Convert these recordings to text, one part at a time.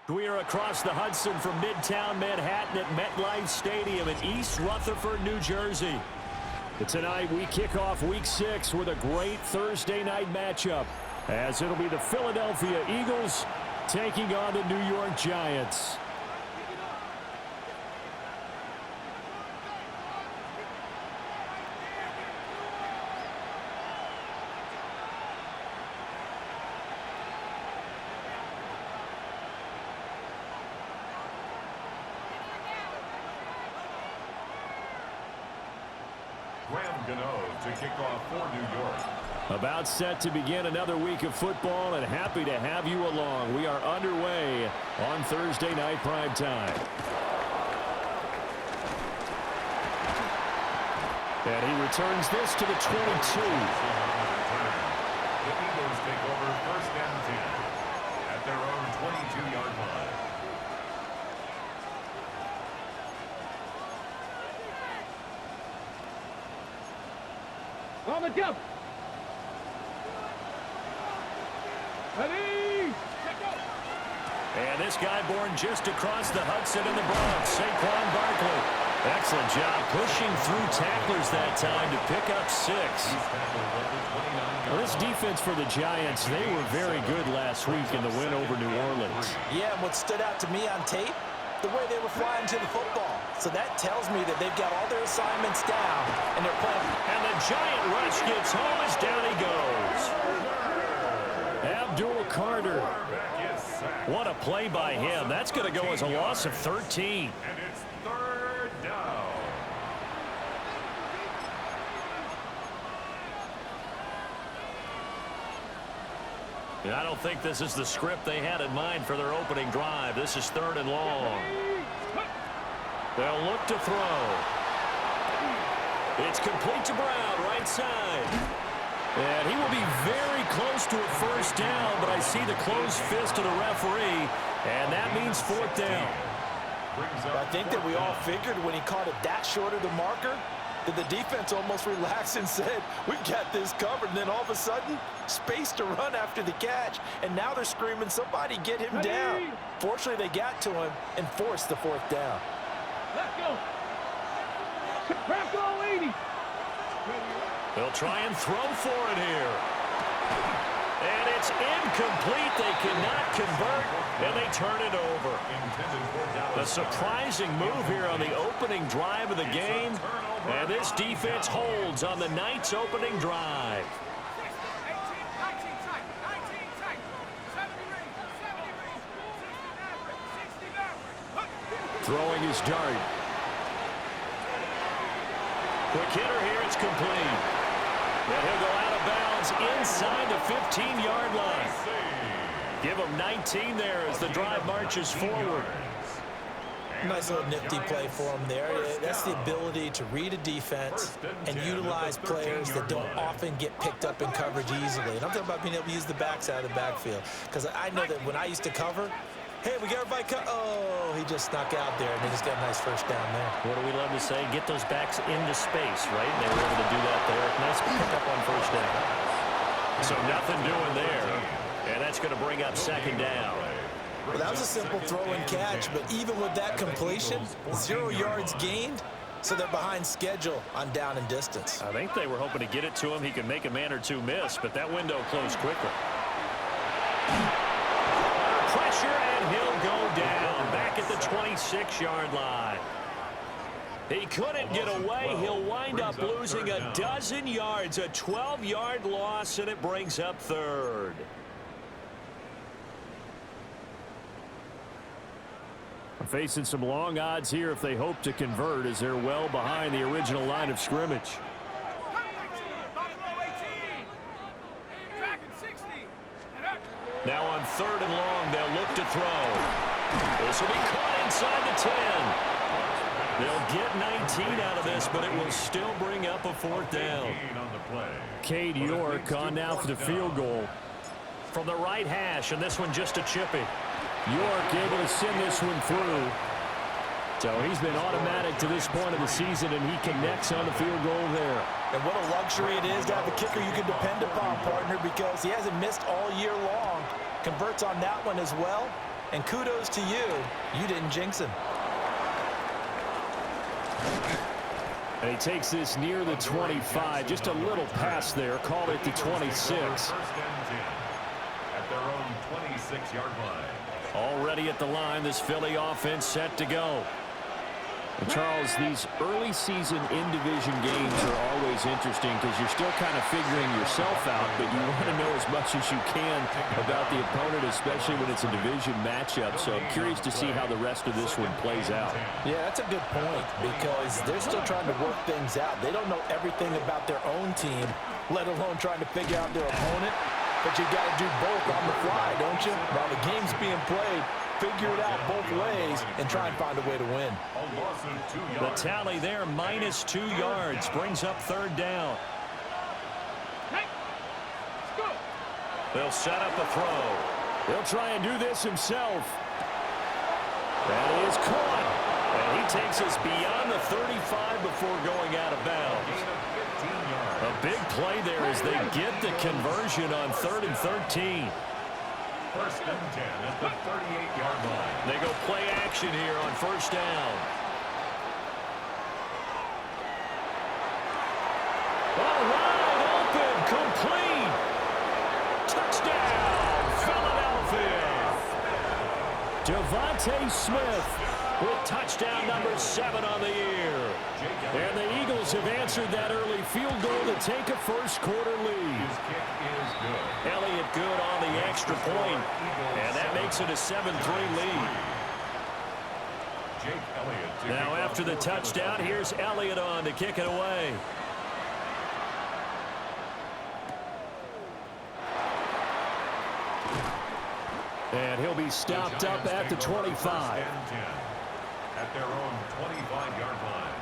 We are across the Hudson from Midtown Manhattan at MetLife Stadium in East Rutherford, New Jersey. Tonight we kick off Week 6 with a great Thursday night matchup, as it'll be the Philadelphia Eagles taking on the New York Giants. To kick off for New York. About set to begin another week of football, and happy to have you along. We are underway on Thursday night primetime. And he returns this to the 22. The Eagles take over first and 10 at their own 22-yard line. On the jump. Ready. And this guy born just across the Hudson in the Bronx, Saquon Barkley. Excellent job pushing through tacklers that time to pick up 6. Well, this defense for the Giants, they were very good last week in the win over New Orleans. Yeah, and what stood out to me on tape, the way they were flying to the football. So that tells me that they've got all their assignments down, and they're playing. And the Giant rush gets home as down he goes. Abdul Carter. What a play by him. That's going to go as a loss of 13. And it's third down. And I don't think this is the script they had in mind for their opening drive. This is 3rd and long. They'll look to throw. It's complete to Brown, right side. And he will be very close to a first down, but I see the closed fist of the referee, and that means 4th down. I think that we all figured when he caught it that short of the marker that the defense almost relaxed and said, we've got this covered. And then all of a sudden, space to run after the catch. And now they're screaming, somebody get him down. Fortunately, they got to him and forced the 4th down. Let's go. Crack all 80. They'll try and throw for it here. And it's incomplete. They cannot convert, and they turn it over. A surprising move here on the opening drive of the game. And this defense holds on the night's opening drive. Throwing his dart. Quick hitter here, it's complete. And he'll go out of bounds inside the 15-yard line. Give him 19 there as the drive marches forward. Nice little nifty play for him there. That's the ability to read a defense and utilize players that don't often get picked up in coverage easily. And I'm talking about being able to use the backside of the backfield. Because I know that when I used to cover, hey, we got everybody cut. Oh, he just snuck out there, and they just got a nice first down there. What do we love to say? Get those backs into space, right? And they were able to do that there. Nice pick up on first down. So nothing doing there. And that's going to bring up 2nd down. Well, that was a simple throw and catch, but even with that completion, 0 yards gained, so they're behind schedule on down and distance. I think they were hoping to get it to him. He could make a man or two miss, but that window closed quickly. Pressure, and he'll go down back at the 26-yard line. He couldn't get away. He'll wind up losing a dozen yards, a 12-yard loss, and it brings up 3rd. Facing some long odds here if they hope to convert, as they're well behind the original line of scrimmage. Now on 3rd and long, they'll look to throw. This will be caught inside the 10. They'll get 19 out of this, but it will still bring up a 4th down. Cade York on now for the field goal. From the right hash, and this one just a chippy. York able to send this one through. So he's been automatic to this point of the season, and he connects on the field goal there. And what a luxury it is to have a kicker you can depend upon, partner, because he hasn't missed all year long. Converts on that one as well. And kudos to you. You didn't jinx him. And he takes this near the 25. Just a little pass there. Call it the 26. First and 10 at their own 26-yard line. Already at the line, this Philly offense set to go. And Charles, these early season in-division games are always interesting because you're still kind of figuring yourself out, but you want to know as much as you can about the opponent, especially when it's a division matchup. So I'm curious to see how the rest of this one plays out. Yeah, that's a good point because they're still trying to work things out. They don't know everything about their own team, let alone trying to figure out their opponent. But you got to do both on the fly, don't you? While the game's being played, figure it out both ways and try and find a way to win. The tally there, -2 yards, brings up third down. They'll set up a throw. He'll try and do this himself. That is caught. And he takes us beyond the 35 before going out of bounds. A big play there as they get the conversion on 3rd and 13. First and 10 at the 38-yard line. They go play action here on first down. All wide open, complete. Touchdown, Philadelphia. Devontae Smith with touchdown number 7 on the year. And the Eagles have answered that early field goal to take a first-quarter lead. His kick is good. Elliott good on the extra point, and that makes it a 7-3 lead. Jake Elliott. Now after the touchdown, here's Elliott on to kick it away. And he'll be stopped up at the 25. At their own 25-yard line.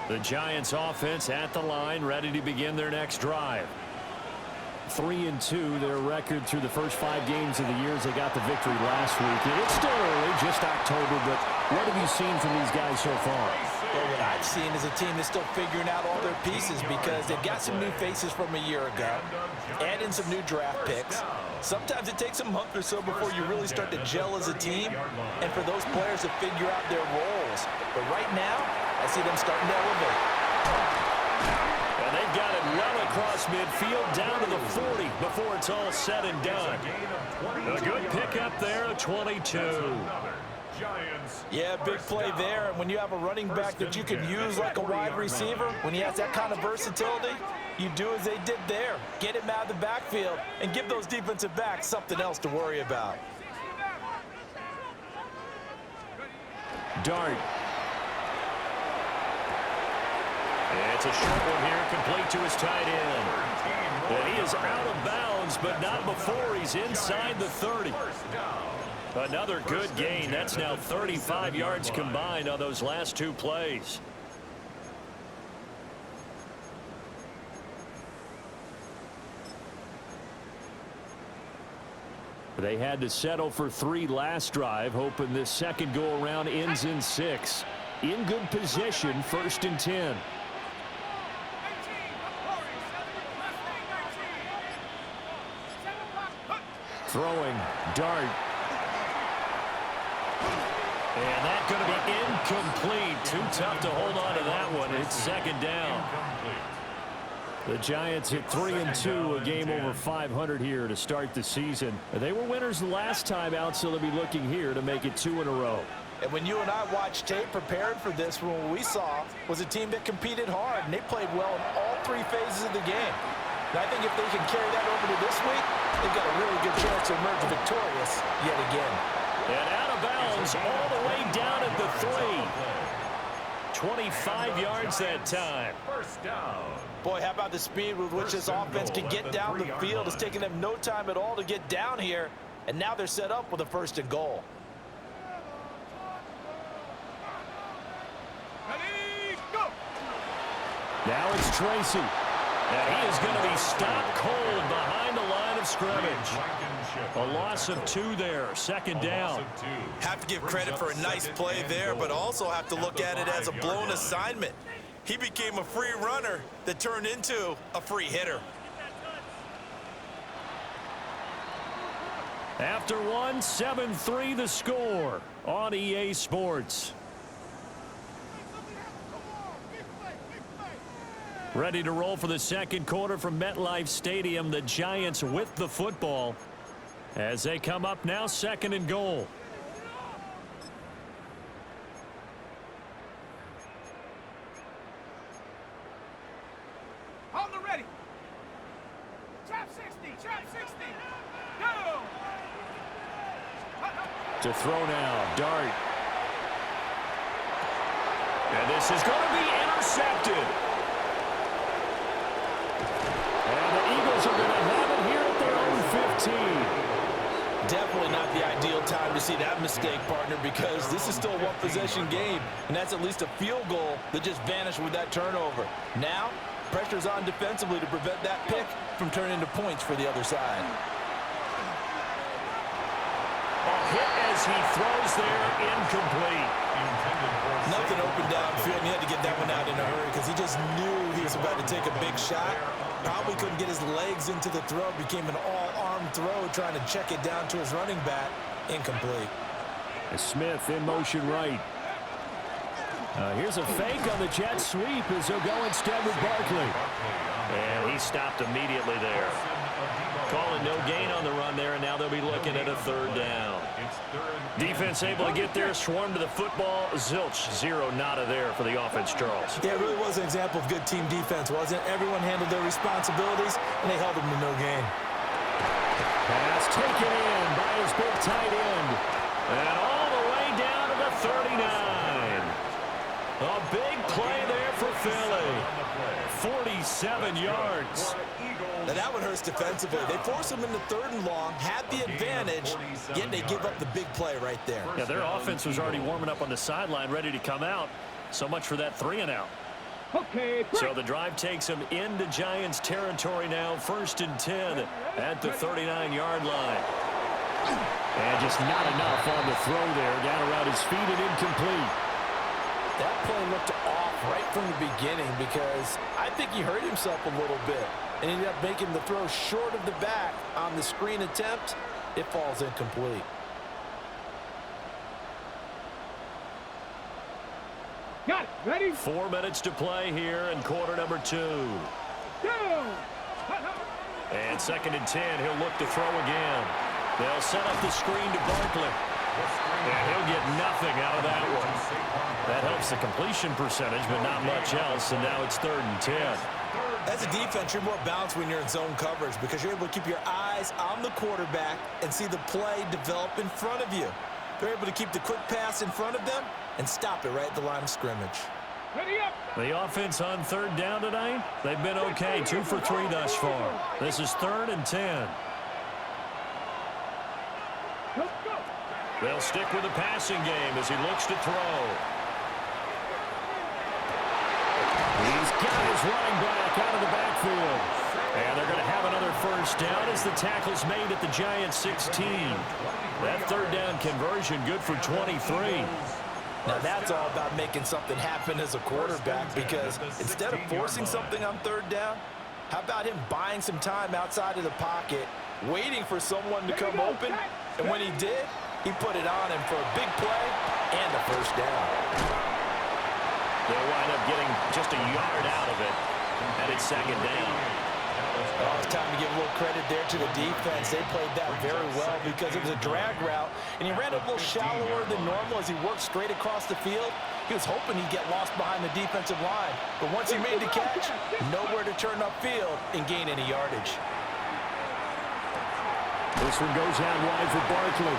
The Giants offense at the line, ready to begin their next drive. 3-2, their record through the first 5 games of the year as they got the victory last week. And it's still early, just October, but what have you seen from these guys so far? Well, what I've seen is a team that's still figuring out all their pieces because they've got some new faces from a year ago, add in some new draft picks. Sometimes it takes a month or so before you really start to gel as a team and for those players to figure out their roles. But right now, I see them starting to elevate. And they've got it well across midfield down to the 40 before it's all said and done. A good pickup there, a 22. Yeah, big play there. And when you have a running back that you can use like a wide receiver, when he has that kind of versatility, you do as they did there. Get him out of the backfield and give those defensive backs something else to worry about. Dart. It's a short one here, complete to his tight end. And he is out of bounds, but not before he's inside the 30. Another good gain. That's now 35 yards combined on those last 2 plays. They had to settle for 3 last drive, hoping this second go-around ends in 6. In good position, 1st and 10. Throwing, Dart. And that's going to be incomplete. Too tough to hold on to that one. It's 2nd down. The Giants at 3-2, a game over 500 here to start the season. They were winners the last time out, so they'll be looking here to make it 2 in a row. And when you and I watched tape prepared for this, what we saw was a team that competed hard, and they played well in all 3 phases of the game. And I think if they can carry that over to this week, they've got a really good chance to emerge victorious yet again. And out of bounds all the way down at the 3. 25 yards that time. First down. Boy, how about the speed with which this offense can get down the field? It's taken them no time at all to get down here, and now they're set up with a 1st and goal. Ready, go! Now it's Tracy. And he is going to be stopped cold behind the line of scrimmage. A loss of 2 there, 2nd down. Have to give credit for a nice play there, but also have to look at it as a blown assignment. He became a free runner that turned into a free hitter. After one, 7-3 the score on EA Sports. Ready to roll for the second quarter from MetLife Stadium. The Giants with the football as they come up now, 2nd and goal. Hold it ready. Trap 60, trap 60. Go! To throw now, Dart. And this is going to be intercepted. And the Eagles are going to have it here at their own 15. Definitely not the ideal time to see that mistake, partner, because this is still a one-possession game, and that's at least a field goal that just vanished with that turnover. Now, pressure's on defensively to prevent that pick from turning into points for the other side. A hit as he throws there, incomplete. Nothing open downfield, and he had to get that one out in a hurry because he just knew he was about to take a big shot. Probably couldn't get his legs into the throw. Became an all-arm throw, trying to check it down to his running back. Incomplete. Smith in motion right. Here's a fake on the jet sweep as he'll go instead with Barkley. And he stopped immediately there. Calling no gain on the run there, and now they'll be looking at a 3rd down. Defense able to get there, swarm to the football. Zilch, 0 nada there for the offense, Charles. Yeah, it really was an example of good team defense, wasn't it? Everyone handled their responsibilities, and they held them to no gain. Pass taken in by his big tight end. And all the way down to the 39. A big play there for Philly. 47 yards. Now that one hurts defensively. They force him into 3rd and long, had the advantage, yet they give up the big play right there. Yeah, their offense was already warming up on the sideline, ready to come out. So much for that 3 and out. Okay, so the drive takes them into Giants territory now. 1st and 10 at the 39-yard line. And just not enough on the throw there. Down around his feet and incomplete. That play looked off right from the beginning because I think he hurt himself a little bit and ended up making the throw short of the back on the screen attempt. It falls incomplete. got it. Ready? 4 minutes to play here in quarter number 2. Go! And 2nd and 10, he'll look to throw again. They'll set up the screen to Barkley. And he'll get nothing out of that one. That helps the completion percentage, but not much else. And now it's 3rd and 10. As a defense, you're more balanced when you're in zone coverage because you're able to keep your eyes on the quarterback and see the play develop in front of you. They're able to keep the quick pass in front of them and stop it right at the line of scrimmage. Ready up! The offense on 3rd down tonight, they've been okay. 2 for 3 thus far. This is 3rd and 10. Let's go! They'll stick with the passing game as he looks to throw. He's got his running back out of the backfield. And they're going to have another 1st down as the tackle's made at the Giants 16. That 3rd down conversion good for 23. Now that's all about making something happen as a quarterback because instead of forcing something on 3rd down, how about him buying some time outside of the pocket, waiting for someone to come open, and when he did, he put it on him for a big play and a 1st down. They'll wind up getting just a yard out of it, and it's 2nd down. Oh, it's time to give a little credit there to the defense. They played that very well because it was a drag route, and he ran a little shallower than normal as he worked straight across the field. He was hoping he'd get lost behind the defensive line, but once he made the catch, nowhere to turn upfield and gain any yardage. This one goes out wide for Barkley,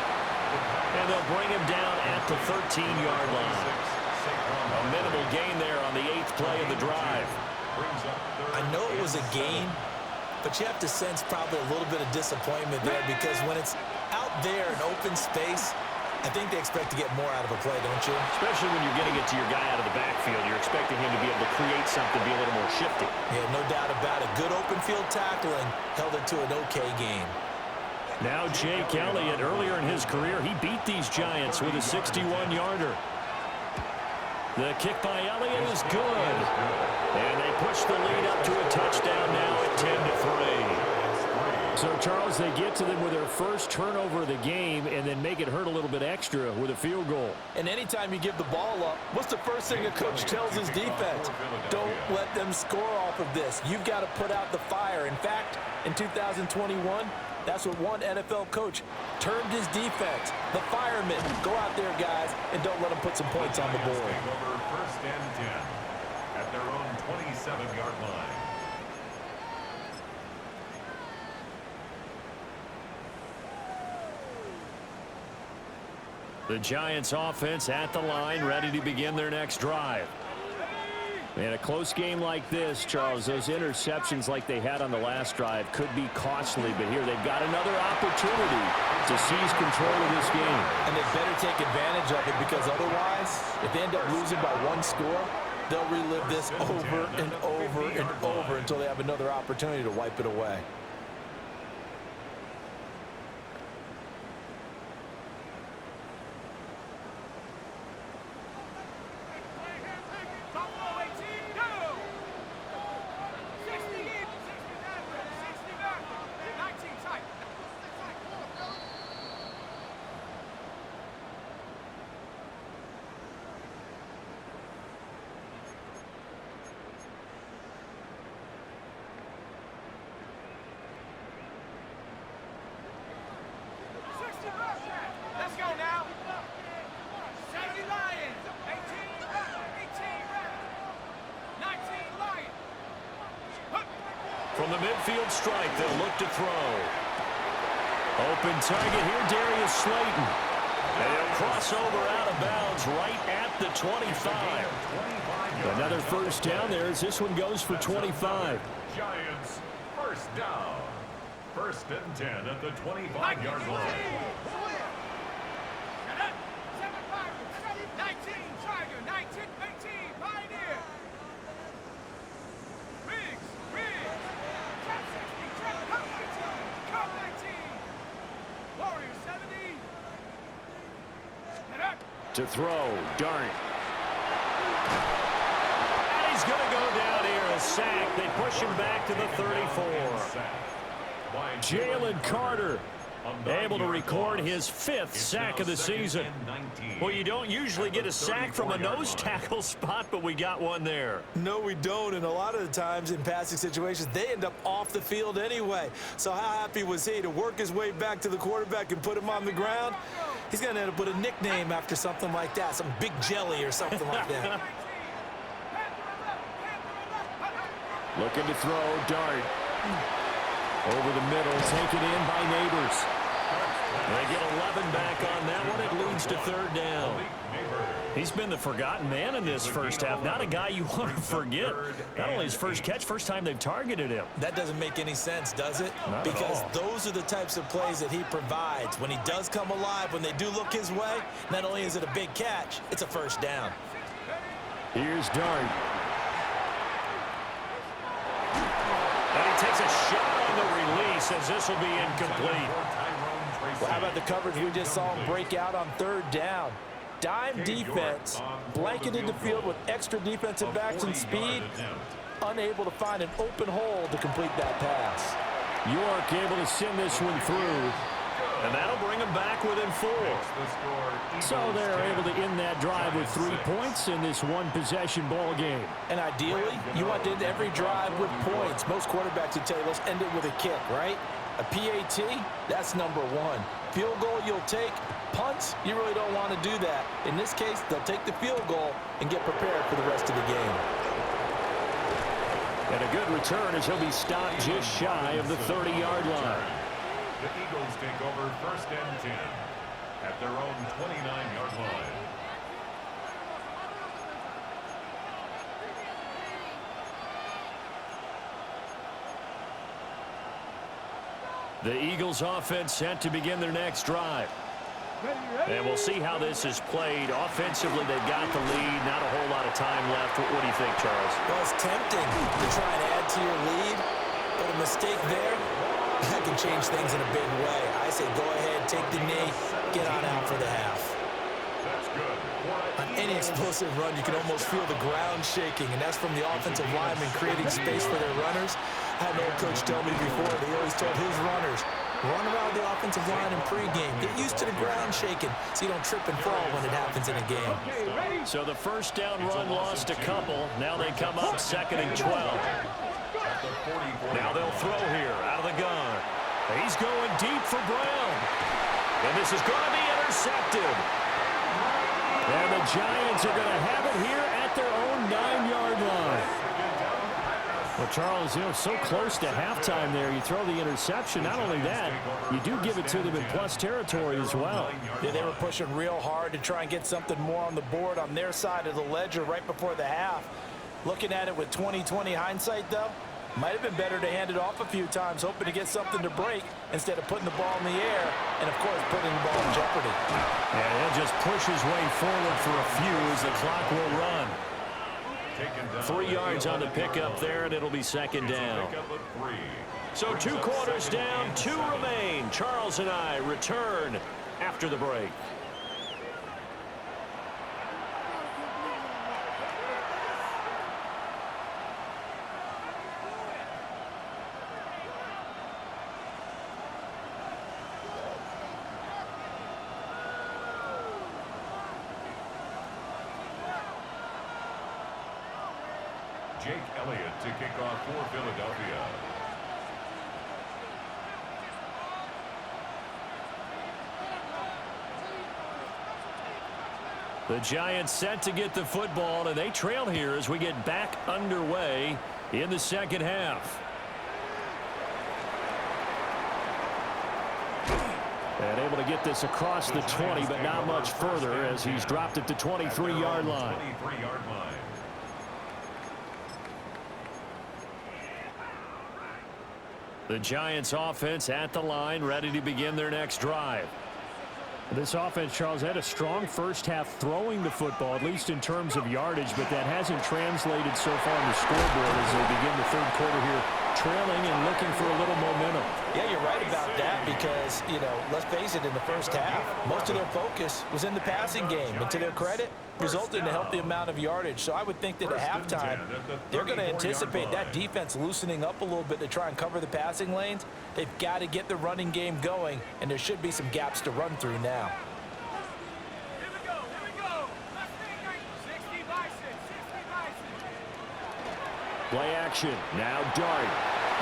and they'll bring him down at the 13-yard line. A minimal gain there on the 8th play of the drive. I know it was a gain, but you have to sense probably a little bit of disappointment there because when it's out there in open space, I think they expect to get more out of a play, don't you? Especially when you're getting it to your guy out of the backfield. You're expecting him to be able to create something, be a little more shifty. Yeah, no doubt about it. Good open field tackling held it to an okay game. Now Jake Elliott, earlier in his career, he beat these Giants with a 61-yarder. The kick by Elliott is good. And they push the lead up to a touchdown now at 10-3. So, Charles, they get to them with their first turnover of the game and then make it hurt a little bit extra with a field goal. And anytime you give the ball up, what's the first thing a coach tells his defense? Don't let them score off of this. You've got to put out the fire. In fact, in 2021, that's what one NFL coach termed his defense. The firemen. Go out there, guys, and don't let them put some points on the board. First and 10 at their own 27-yard line. The Giants offense at the line, ready to begin their next drive. In a close game like this, Charles, those interceptions like they had on the last drive could be costly, but here they've got another opportunity to seize control of this game. And they better take advantage of it, because otherwise, if they end up losing by one score, they'll relive this over and over and over until they have another opportunity to wipe it away. Let's go now. 70 Lions. 18 Red. 19 Lions. From the midfield strike, they'll look to throw. Open target here, Darius Slayton. And he'll cross over out of bounds right at the 25. Another first down there as this one goes for 25. Giants first down. First and 10 at the 25-yard line. 19 Tiger. 19 Pioneer. Riggs. Trap 60. Trap 19. Cup 19. Warrior 70. Get up. To throw, Darn. And he's going to go down here, a sack. They push him back to the 34. Jalen Carter able to record his 5th sack of the season. Well, you don't usually get a sack from a nose tackle spot, but we got one there. No, we don't, and a lot of the times in passing situations, they end up off the field anyway. So how happy was he to work his way back to the quarterback and put him on the ground? He's going to end up with a nickname after something like that, some Big Jelly or something like that. Looking to throw, Dart. Over the middle, taken in by Neighbors. They get 11 back on that one. It leads to 3rd down. He's been the forgotten man in this first half. Not a guy you want to forget. Not only his first catch, first time they've targeted him. That doesn't make any sense, does it? Not because at all. those are the types of plays that he provides. When he does come alive, when they do look his way, not only is it a big catch, it's a first down. Here's Dart. And he takes a shot on the release as this will be incomplete. Well, how about the coverage we just saw him break out on 3rd down? Dime defense, blanketed the field with extra defensive backs and speed, unable to find an open hole to complete that pass. York able to send this one through, and that'll bring them back within 4. So they're able to end that drive with 3 points in this one-possession ball game. And ideally, you want to end every drive with points. Most quarterbacks would tell you, let's end it with a kick, right? A PAT, that's number 1. Field goal you'll take. Punts, you really don't want to do that. In this case, they'll take the field goal and get prepared for the rest of the game. And a good return as he'll be stopped just shy of the 30-yard line. The Eagles take over first and 10 at their own 29-yard line. The Eagles offense set to begin their next drive. And we'll see how this is played. Offensively, they've got the lead. Not a whole lot of time left. What do you think, Charles? Well, it's tempting to try and add to your lead, but a mistake there, that can change things in a big way. I say go ahead, take the knee, get on out for the half. That's good. On any explosive run, you can almost feel the ground shaking, and that's from the offensive linemen creating space for their runners. I had an old coach tell me before, he always told his runners, run around the offensive line in pregame. Get used to the ground shaking so you don't trip and fall when it happens in a game. So the first down run lost a couple. Now they come up 2nd and 12. Now they'll throw here out of the gun. He's going deep for Brown. And this is going to be intercepted. And the Giants are going to have it here at their own 9-yard line. Well, Charles, so close to halftime there. You throw the interception. Not only that, you do give it to them in plus territory as well. Yeah, they were pushing real hard to try and get something more on the board on their side of the ledger right before the half. Looking at it with 20/20 hindsight, though, might have been better to hand it off a few times, hoping to get something to break instead of putting the ball in the air and, of course, putting the ball in jeopardy. And he'll just push his way forward for a few as the clock will run. 3 yards on the pickup there, and it'll be 2nd down. So 2 quarters down, 2 remain. Charles and I return after the break. Jake Elliott to kick off for Philadelphia. The Giants set to get the football, and they trail here as we get back underway in the second half. And able to get this across the 20, but not much further as he's dropped it to 23-yard line. 23-yard line. The Giants offense at the line, ready to begin their next drive. This offense, Charles, had a strong first half throwing the football, at least in terms of yardage, but that hasn't translated so far on the scoreboard as they begin the third quarter here, trailing and looking for a little momentum. Yeah, you're right about that because, let's face it, in the first half, most of their focus was in the passing game. And to their credit, resulted in a healthy amount of yardage. So I would think that at halftime, they're going to anticipate that defense loosening up a little bit to try and cover the passing lanes. They've got to get the running game going, and there should be some gaps to run through now. Here we go. Let's take 60 Bison, 60 Bison. Play action. Now Dart.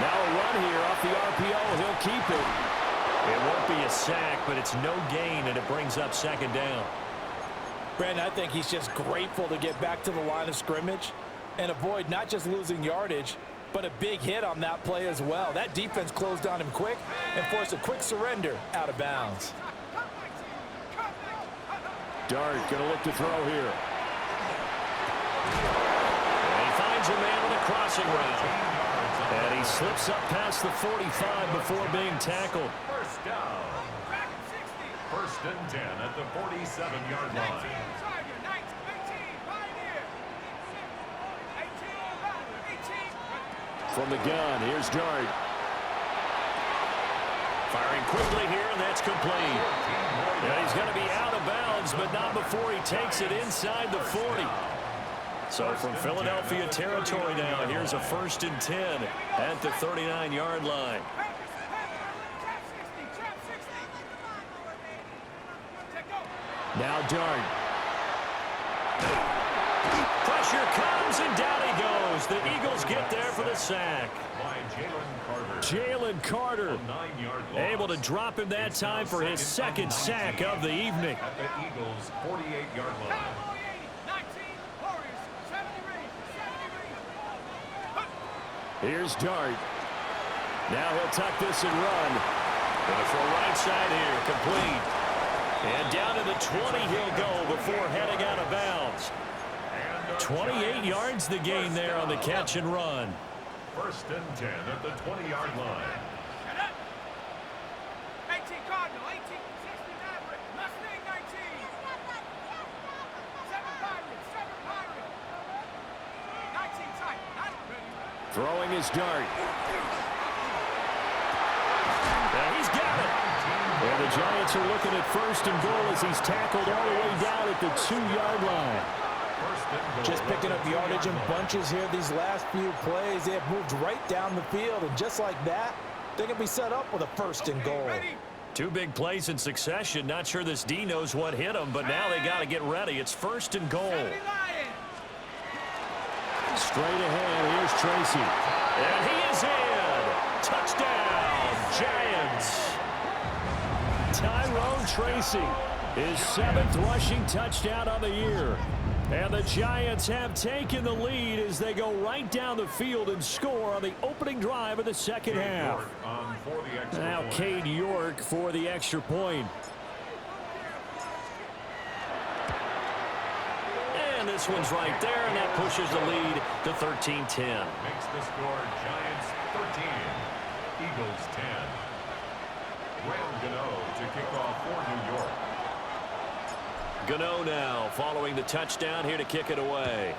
Now a run here off the RPO. He'll keep it. It won't be a sack, but it's no gain, and it brings up 2nd down. Brandon, I think he's just grateful to get back to the line of scrimmage and avoid not just losing yardage, but a big hit on that play as well. That defense closed on him quick and forced a quick surrender out of bounds. Dart going to look to throw here. And he finds a man with a crossing route. And he slips up past the 45 before being tackled. First down. 1st and 10 at the 47-yard line. From the gun, here's Dart. Firing quickly here, and that's complete. Yeah, he's going to be out of bounds, but not before he takes it inside the 40. So from Philadelphia territory now, here's a 1st and 10 at the 39-yard line. Now Dart. Pressure comes, and down he goes. The Eagles get there for the sack. Jalen Carter able to drop him that time for his 2nd sack of the evening. At the Eagles' 48-yard line. Here's Dart. Now he'll tuck this and run. Gonna throw right side here, complete. And down to the 20 he'll go before heading out of bounds. 28 yards the gain there on the catch and run. 1st and 10 at the 20-yard line. 18 Cardinal, 18, 60 Maverick, Mustang 19. 7 Pirates, 19 tight, not ready. Throwing his Dart. And he's got it. And the Giants are looking at 1st and goal as he's tackled all the way down at the 2-yard line. 1st Just picking up yardage in bunches here these last few plays. They have moved right down the field, and just like that, they can be set up with a 1st and goal. Two big plays in succession. Not sure this D knows what hit them, but now they got to get ready. It's 1st and goal. Straight ahead, here's Tracy. And he is in. Touchdown, Giants. Tyrone Tracy, his 7th rushing touchdown of the year. And the Giants have taken the lead as they go right down the field and score on the opening drive of the second half. Now Cade York for the extra point. And this one's right there, and that pushes the lead to 13-10. Makes the score Giants 13, Eagles 10. Gano to kick off for New York. Gano now following the touchdown here to kick it away.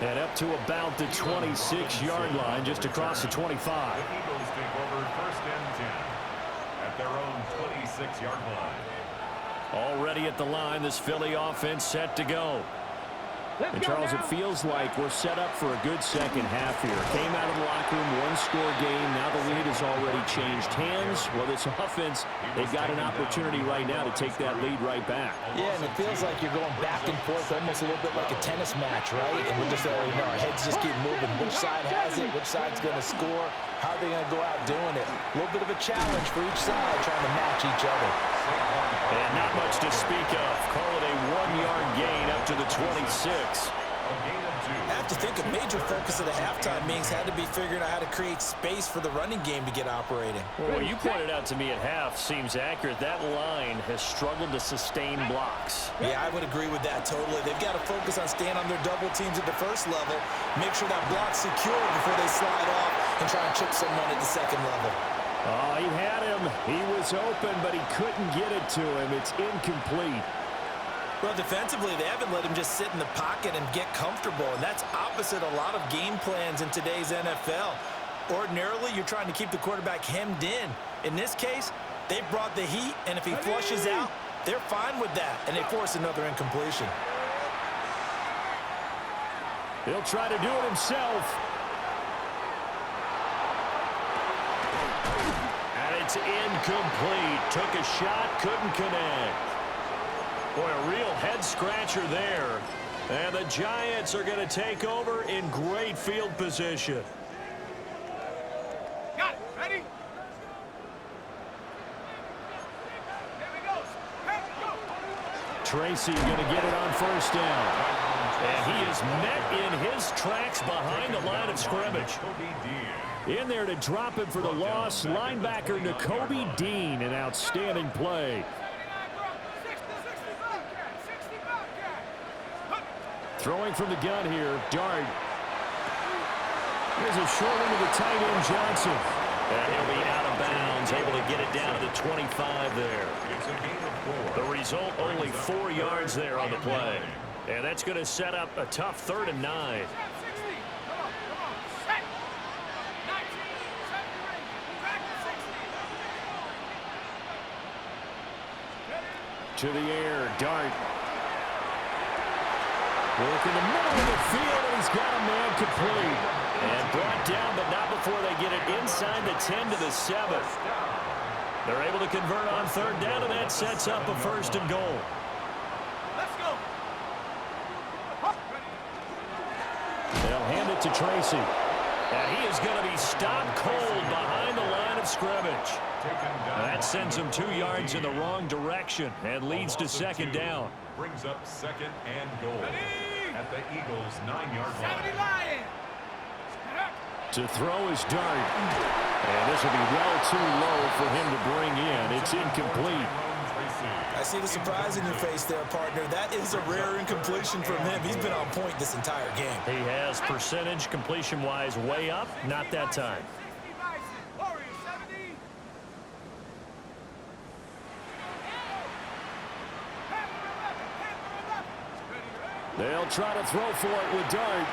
And up to about the 26-yard line, just across the 25. The Eagles take over 1st and 10 at their own 26-yard line. Already at the line, this Philly offense set to go. And, Charles, it feels like we're set up for a good second half here. Came out of the locker room, one-score game. Now the lead has already changed hands. Well, this offense, they've got an opportunity right now to take that lead right back. Yeah, and it feels like you're going back and forth almost a little bit like a tennis match, right? And we're just, our heads just keep moving. Which side has it? Which side's going to score? How are they going to go out doing it? A little bit of a challenge for each side trying to match each other. And not much to speak of. Call it a 1-yard gain up to the 26. I have to think a major focus of the halftime meetings had to be figuring out how to create space for the running game to get operating. Well, what you pointed out to me at half seems accurate. That line has struggled to sustain blocks. Yeah, I would agree with that totally. They've got to focus on staying on their double teams at the first level, make sure that block's secure before they slide off and try and chip someone at the second level. Oh, he had him. He was open, but he couldn't get it to him. It's incomplete. Well, defensively, they haven't let him just sit in the pocket and get comfortable, and that's opposite a lot of game plans in today's NFL. Ordinarily, you're trying to keep the quarterback hemmed in. In this case, they brought the heat, and if he flushes out, they're fine with that, and they force another incompletion. He'll try to do it himself. And it's incomplete. Took a shot, couldn't connect. Boy, a real head-scratcher there. And the Giants are going to take over in great field position. Got it. Ready? Here we go. Hey, go. Tracy going to get it on 1st down. And he is met in his tracks behind the line of scrimmage. In there to drop him for the loss, linebacker Nakobe Dean, an outstanding play. Throwing from the gun here, Dart. Here's a short one to the tight end, Johnson. And he'll be out of bounds, able to get it down to the 25 there. It's a gain of 4. The result, only 4 yards there on the play. And that's going to set up a tough 3rd and 9. To the air, Dart. Work in the middle of the field, and he's got a man complete. And brought down, but not before they get it inside the 10 to the 7. They're able to convert on 3rd down, and that sets up a 1st and goal. Let's go. They'll hand it to Tracy. And he is going to be stopped cold behind the line of scrimmage. That sends him 2 yards in the wrong direction and leads to 2nd down. Brings up 2nd and goal at the Eagles' 9-yard line. To throw is Dart. And this will be well too low for him to bring in. It's incomplete. I see the surprise in your face there, partner. That is a rare incompletion from him. He's been on point this entire game. He has percentage completion-wise way up. Not that time. They'll try to throw for it with Dart.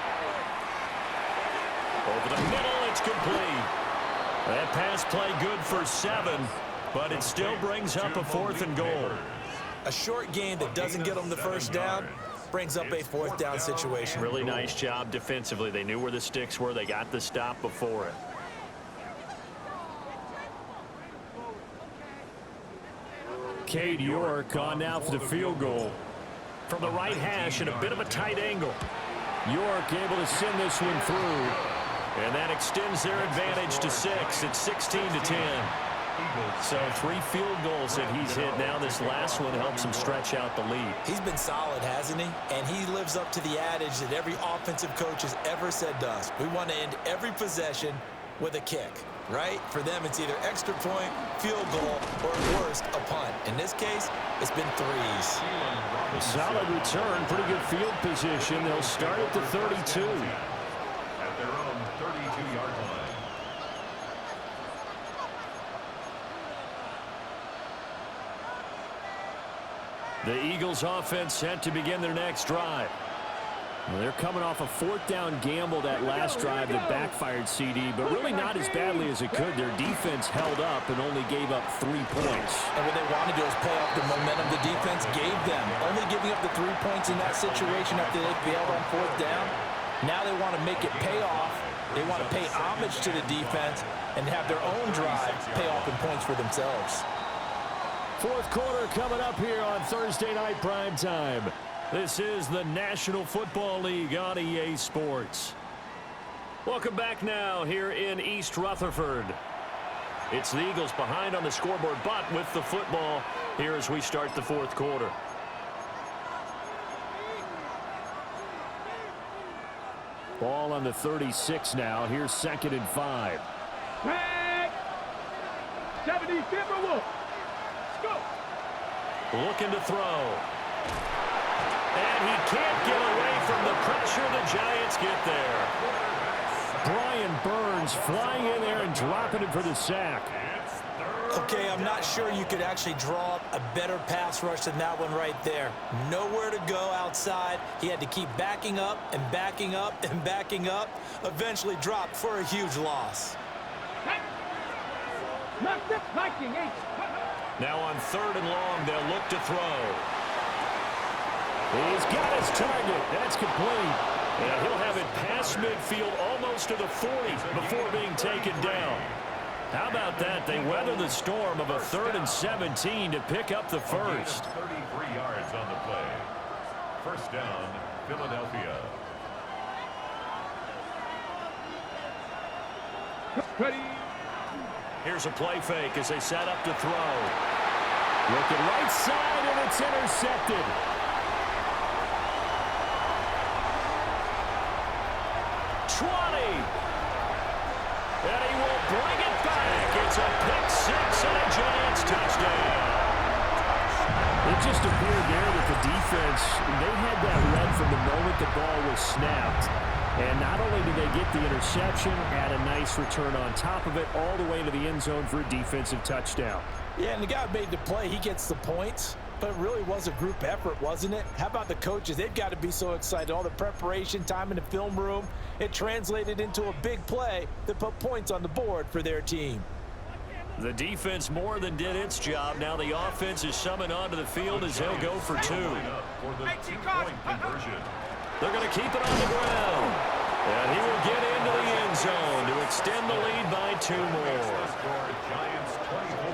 Over the middle, it's complete. That pass play good for 7. but it still brings up a 4th and goal. A short game that doesn't get them the first down brings up a 4th down situation. Really nice job defensively. They knew where the sticks were. They got the stop before it. Cade York on now for the field goal. From the right hash at a bit of a tight angle. York able to send this one through. And that extends their advantage to 6. It's 16-10. So 3 field goals that he's hit now. This last one helps him stretch out the lead. He's been solid, hasn't he? And he lives up to the adage that every offensive coach has ever said to us. We want to end every possession with a kick, right? For them, it's either extra point, field goal, or at worst, a punt. In this case, it's been 3s. A solid return, pretty good field position. They'll start at the 32. At their own 32-yard line. The Eagles offense set to begin their next drive. Well, they're coming off a 4th down gamble that last drive that backfired CD, but really not as badly as it could. Their defense held up and only gave up 3 points. And what they want to do is pay off the momentum the defense gave them. Only giving up the 3 points in that situation after they failed on 4th down. Now they want to make it pay off. They want to pay homage to the defense and have their own drive pay off in points for themselves. 4th quarter coming up here on Thursday Night Primetime. This is the National Football League on EA Sports. Welcome back now here in East Rutherford. It's the Eagles behind on the scoreboard, but with the football here as we start the 4th quarter. Ball on the 36 now. Here's 2nd and 5. 70 Timberwolves. Looking to throw. And he can't get away from the pressure. The Giants get there. Brian Burns flying in there and dropping it for the sack. Okay, I'm not sure you could actually draw up a better pass rush than that one right there. Nowhere to go outside. He had to keep backing up and backing up and backing up. Eventually dropped for a huge loss. Now on 3rd and long, they'll look to throw. He's got his target. That's complete. And he'll have it past midfield almost to the 40 before being taken down. How about that? They weather the storm of a 3rd and 17 to pick up the first. 33 yards on the play. First down, Philadelphia. Ready. Here's a play fake as they set up to throw. Looking right side, and it's intercepted. And he will bring it back. It's a pick-6 and a Giants touchdown. It just appeared there that the defense, they had that read from the moment the ball was snapped. And not only did they get the interception, had a nice return on top of it, all the way to the end zone for a defensive touchdown. Yeah, and the guy made the play. He gets the points. But it really was a group effort, wasn't it? How about the coaches? They've got to be so excited. All the preparation, time in the film room, it translated into a big play that put points on the board for their team. The defense more than did its job. Now the offense is summoned onto the field as they'll go for 2. For the 2-point conversion. They're going to keep it on the ground. And he will get into the end zone to extend the lead by 2 more. Giants 24.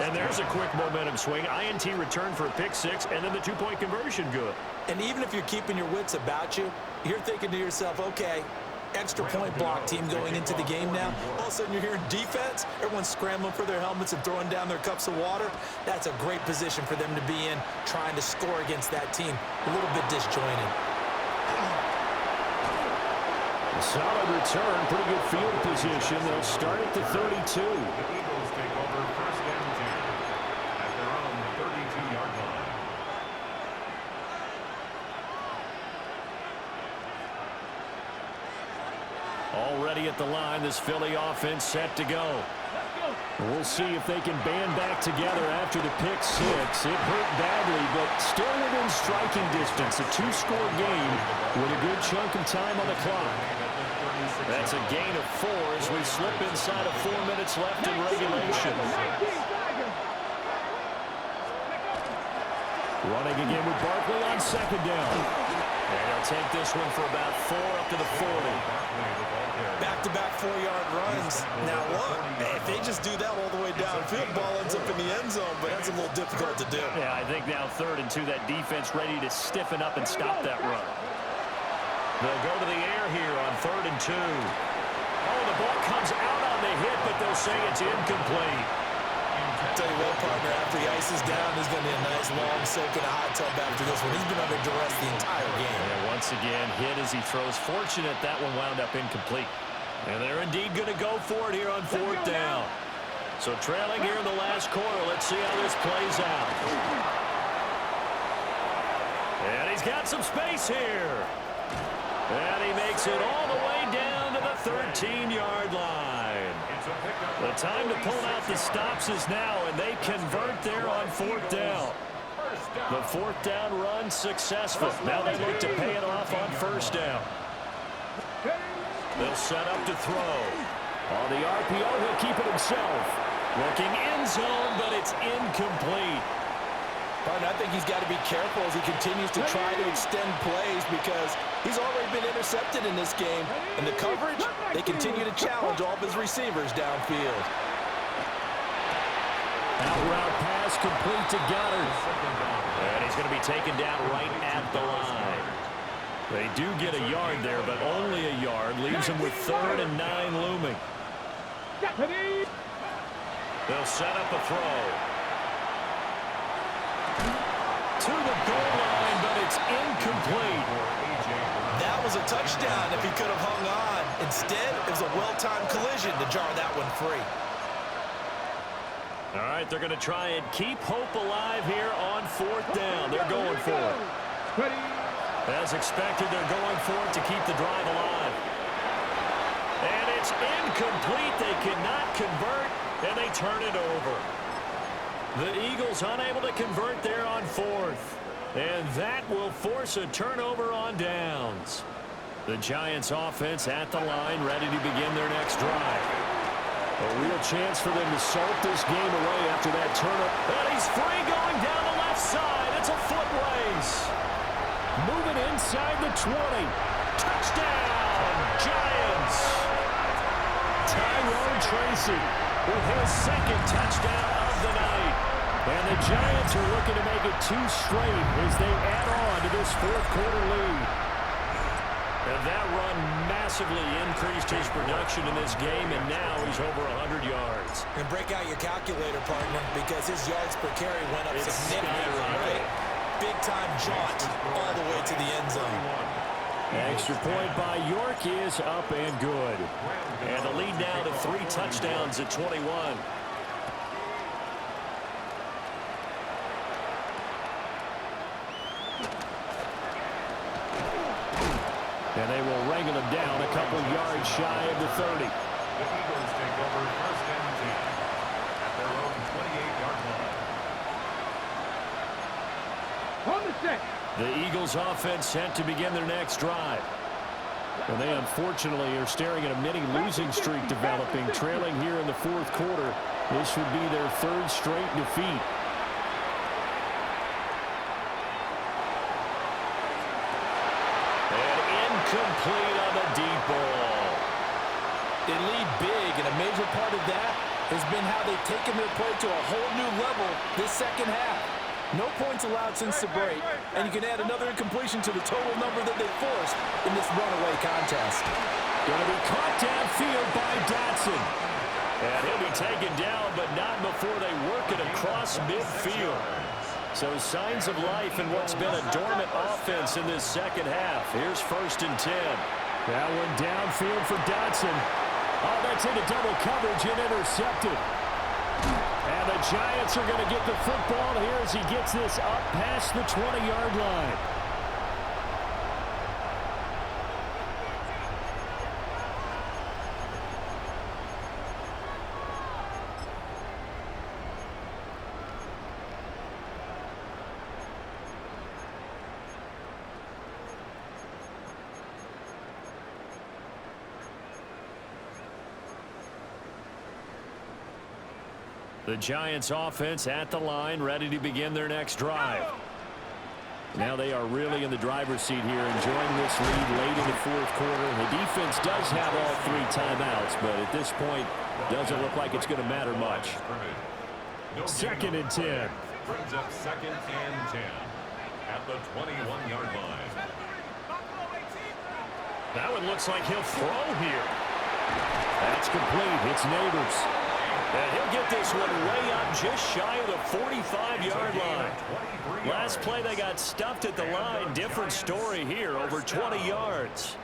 And there's a quick momentum swing. INT return for a pick-6, and then the 2-point conversion good. And even if you're keeping your wits about you, you're thinking to yourself, okay, extra point block team going into the game now. All of a sudden you're hearing defense. Everyone's scrambling for their helmets and throwing down their cups of water. That's a great position for them to be in, trying to score against that team. A little bit disjointed. A solid return, pretty good field position. They'll start at the 32. The Eagles take over first and 10 at their own 32-yard line. Already at the line, this Philly offense set to go. We'll see if they can band back together after the pick-6. It hurt badly, but still within striking distance. A 2-score game with a good chunk of time on the clock. That's a gain of 4 as we slip inside of 4 minutes left in regulation. Running again with Barkley on second down. And he'll take this one for about 4 up to the 40. Back-to-back 4-yard runs. Now look, if they just do that all the way downfield, ball ends up in the end zone, but that's a little difficult to do. Yeah, I think now 3rd and 2, that defense ready to stiffen up and stop that run. They'll go to the air here on 3rd and 2. Oh, the ball comes out on the hit, but they'll say it's incomplete. Tell you what, partner, after the ice is down, there's going to be a nice long soak in a hot tub after this one. He's been under duress the entire game. And once again, hit as he throws. Fortunate that one wound up incomplete. And they're indeed going to go for it here on 4th down. So trailing here in the last quarter. Let's see how this plays out. And he's got some space here. And he makes it all the way down to the 13-yard line. The time to pull out the stops is now, and they convert there on 4th down. The 4th down run successful. Now they look to pay it off on 1st down. They'll set up to throw. On the RPO, he'll keep it himself. Looking end zone, but it's incomplete. Partner, I think he's got to be careful as he continues to try to extend plays because he's already been intercepted in this game. And the coverage, they continue to challenge all of his receivers downfield. Out route pass complete to Goddard. And he's going to be taken down right at the line. They do get a yard there, but only a yard. Leaves him with 3rd and 9 looming. They'll set up a throw. To the goal line, but it's incomplete. That was a touchdown if he could have hung on. Instead, it was a well-timed collision to jar that one free. All right, they're going to try and keep hope alive here on 4th down. They're going for it. As expected, they're going for it to keep the drive alive. And it's incomplete. They cannot convert, and they turn it over. The Eagles unable to convert there on 4th. And that will force a turnover on downs. The Giants offense at the line, ready to begin their next drive. A real chance for them to salt this game away after that turnip. And he's free going down the left side. It's a foot race. Moving inside the 20. Touchdown, Giants. Tyrone Tracy with his 2nd touchdown of the night. And the Giants are looking to make it 2 straight as they add on to this 4th quarter lead. And that run massively increased his production in this game, and now he's over 100 yards. And break out your calculator, partner, because his yards per carry went up significantly, right? Big-time jaunt all the way to the end zone. Extra point by York is up and good. And the lead now to 3 touchdowns at 21. And they will wrangle him down a couple yards shy of the 30. The Eagles take over 1st and 10 at their own 28-yard line. On the set. The Eagles offense set to begin their next drive. And they unfortunately are staring at a mini losing streak developing, trailing here in the 4th quarter. This would be their 3rd straight defeat. Complete on the deep ball. They lead big, and a major part of that has been how they've taken their play to a whole new level this 2nd half. No points allowed since the break, and you can add another incompletion to the total number that they forced in this runaway contest. Going to be caught downfield by Dotson. And he'll be taken down, but not before they work it across midfield. So signs of life in what's been a dormant offense in this 2nd half. Here's 1st and 10. That one downfield for Dotson. Oh, that's into double coverage and intercepted. And the Giants are going to get the football here as he gets this up past the 20-yard line. The Giants offense at the line, ready to begin their next drive. Now they are really in the driver's seat here, enjoying this lead late in the fourth quarter. The defense does have all 3 timeouts, but at this point, doesn't look like it's going to matter much. 2nd and 10. Brings up 2nd and 10 at the 21-yard line. That one looks like he'll throw here. That's complete. It's Neighbors. And he'll get this one way up just shy of the 45-yard line. Last play they got stuffed at the line. Different story here, over 20 yards.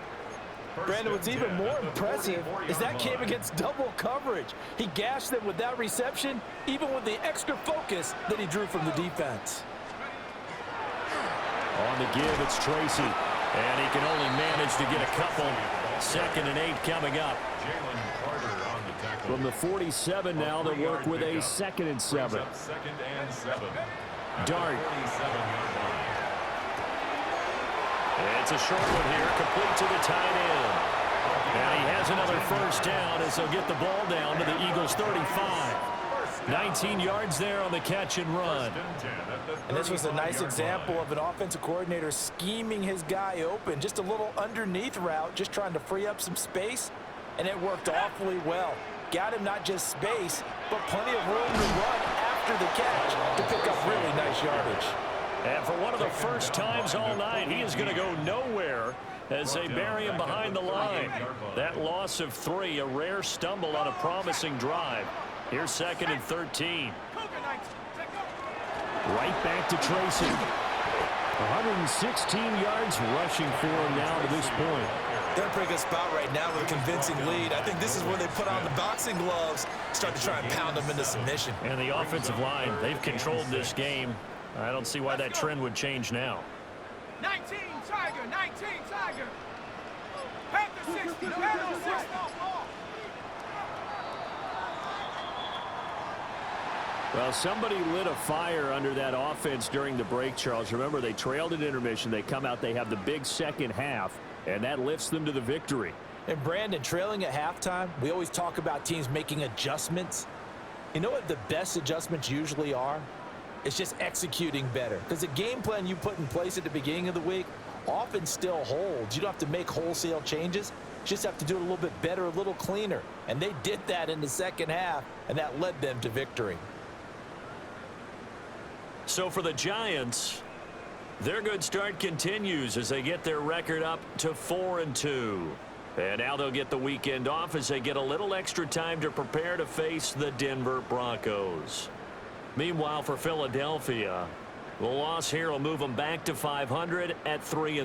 Brandon, what's even more impressive is that came against double coverage. He gashed them with that reception, even with the extra focus that he drew from the defense. On the give, it's Tracy. And he can only manage to get a couple. 2nd and 8 coming up. From the 47 now, they work with a 2nd and 7. Dart. It's a short one here, complete to the tight end. And he has another first down as they'll get the ball down to the Eagles' 35. 19 yards there on the catch and run. And this was a nice example of an offensive coordinator scheming his guy open. Just a little underneath route, just trying to free up some space, and it worked awfully well. Got him not just space, but plenty of room to run after the catch to pick up really nice yardage. And for one of the first times all night, he is going to go nowhere as they bury him behind the line. That loss of 3, a rare stumble on a promising drive. Here's 2nd and 13. Right back to Tracy. 116 yards rushing for him now to this point. They're in a pretty good spot right now with a convincing lead. I think this is where they put on the boxing gloves, start to try and pound them into submission. And the offensive line, they've controlled this game. I don't see why that trend would change now. 19 Tiger, 19 Tiger. Panther 60, Panther 60. Well, somebody lit a fire under that offense during the break, Charles. Remember, they trailed at intermission. They come out, they have the big second half, and that lifts them to the victory. And Brandon, trailing at halftime, we always talk about teams making adjustments. You know what the best adjustments usually are? It's just executing better. Because the game plan you put in place at the beginning of the week often still holds. You don't have to make wholesale changes. You just have to do it a little bit better, a little cleaner. And they did that in the second half, and that led them to victory. So for the Giants, their good start continues as they get their record up to 4-2. And now they'll get the weekend off as they get a little extra time to prepare to face the Denver Broncos. Meanwhile, for Philadelphia, the loss here will move them back to 500 at 3-3.